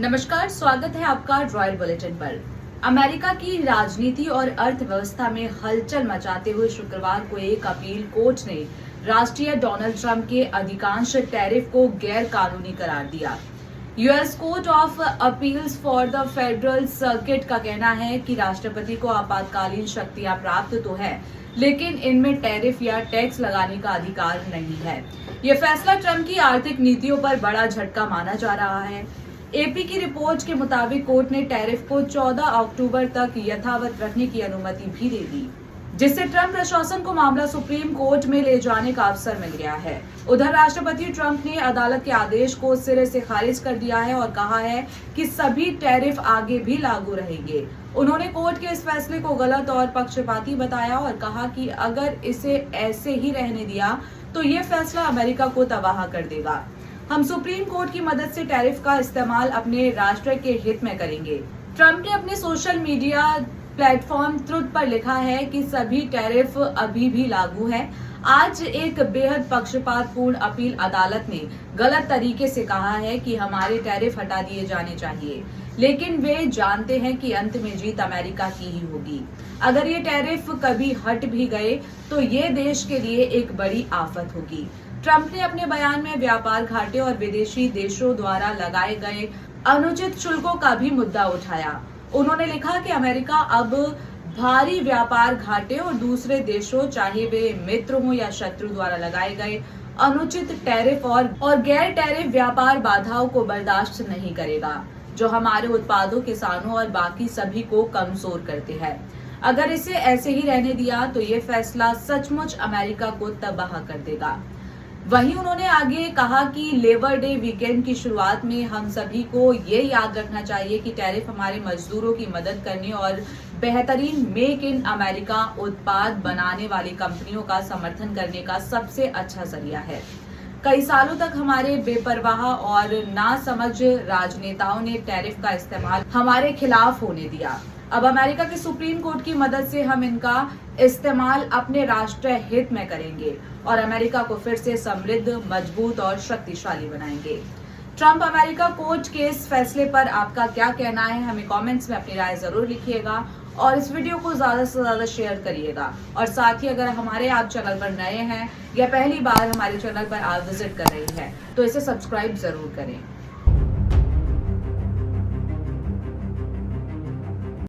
नमस्कार, स्वागत है आपका रॉयल बुलेटिन पर। अमेरिका की राजनीति और अर्थव्यवस्था में हलचल मचाते हुए शुक्रवार को एक अपील कोर्ट ने राष्ट्रीय डोनाल्ड ट्रंप के अधिकांश टैरिफ को गैर कानूनी करार दिया। US court of appeals for the federal circuit का कहना है कि राष्ट्रपति को आपातकालीन शक्तियां प्राप्त तो है, लेकिन इनमें टैरिफ या टैक्स लगाने का अधिकार नहीं है। यह फैसला ट्रंप की आर्थिक नीतियों पर बड़ा झटका माना जा रहा है। एपी की रिपोर्ट के मुताबिक कोर्ट ने टैरिफ को 14 अक्टूबर तक यथावत रखने की अनुमति भी दे दी, जिससे ट्रंप प्रशासन को मामला सुप्रीम कोर्ट में ले जाने का अवसर मिल गया है। उधर राष्ट्रपति ट्रंप ने अदालत के आदेश को सिरे से खारिज कर दिया है और कहा है कि सभी टैरिफ आगे भी लागू रहेंगे। उन्होंने कोर्ट के इस फैसले को गलत और पक्षपाती बताया और कहा कि अगर इसे ऐसे ही रहने दिया तो ये फैसला अमेरिका को तबाह कर देगा। हम सुप्रीम कोर्ट की मदद से टैरिफ का इस्तेमाल अपने राष्ट्र के हित में करेंगे। ट्रंप ने अपने सोशल मीडिया प्लेटफॉर्म ट्रुथ पर लिखा है कि सभी टैरिफ अभी भी लागू है। आज एक बेहद पक्षपातपूर्ण अपील अदालत ने गलत तरीके से कहा है कि हमारे टैरिफ हटा दिए जाने चाहिए, लेकिन वे जानते हैं कि अंत में जीत अमेरिका की ही होगी। अगर ये टैरिफ कभी हट भी गए तो ये देश के लिए एक बड़ी आफत होगी। ट्रंप ने अपने बयान में व्यापार घाटे और विदेशी देशों द्वारा लगाए गए अनुचित शुल्कों का भी मुद्दा उठाया। उन्होंने लिखा कि अमेरिका अब भारी व्यापार घाटे और दूसरे देशों, चाहे वे मित्र हों या शत्रु, द्वारा लगाए गए अनुचित टैरिफ और गैर टैरिफ व्यापार बाधाओं को बर्दाश्त नहीं करेगा, जो हमारे उत्पादों, किसानों और बाकी सभी को कमजोर करते हैं। अगर इसे ऐसे ही रहने दिया तो ये फैसला सचमुच अमेरिका को तबाह कर देगा। वहीं उन्होंने आगे कहा कि लेबर डे वीकेंड की शुरुआत में हम सभी को ये याद रखना चाहिए कि टैरिफ हमारे मजदूरों की मदद करने और बेहतरीन मेक इन अमेरिका उत्पाद बनाने वाली कंपनियों का समर्थन करने का सबसे अच्छा जरिया है। कई सालों तक हमारे बेपरवाह और नासमझ राजनेताओं ने टैरिफ का इस्तेमाल हमारे खिलाफ होने दिया। अब अमेरिका के सुप्रीम कोर्ट की मदद से हम इनका इस्तेमाल अपने राष्ट्र हित में करेंगे और अमेरिका को फिर से समृद्ध, मजबूत और शक्तिशाली बनाएंगे। ट्रंप अमेरिका कोर्ट के इस फैसले पर आपका क्या कहना है? हमें कमेंट्स में अपनी राय जरूर लिखिएगा और इस वीडियो को ज्यादा से ज्यादा शेयर करिएगा। और साथ ही अगर हमारे आप चैनल पर नए हैं या पहली बार हमारे चैनल पर आप विजिट कर रहे हैं तो इसे सब्सक्राइब जरूर करें।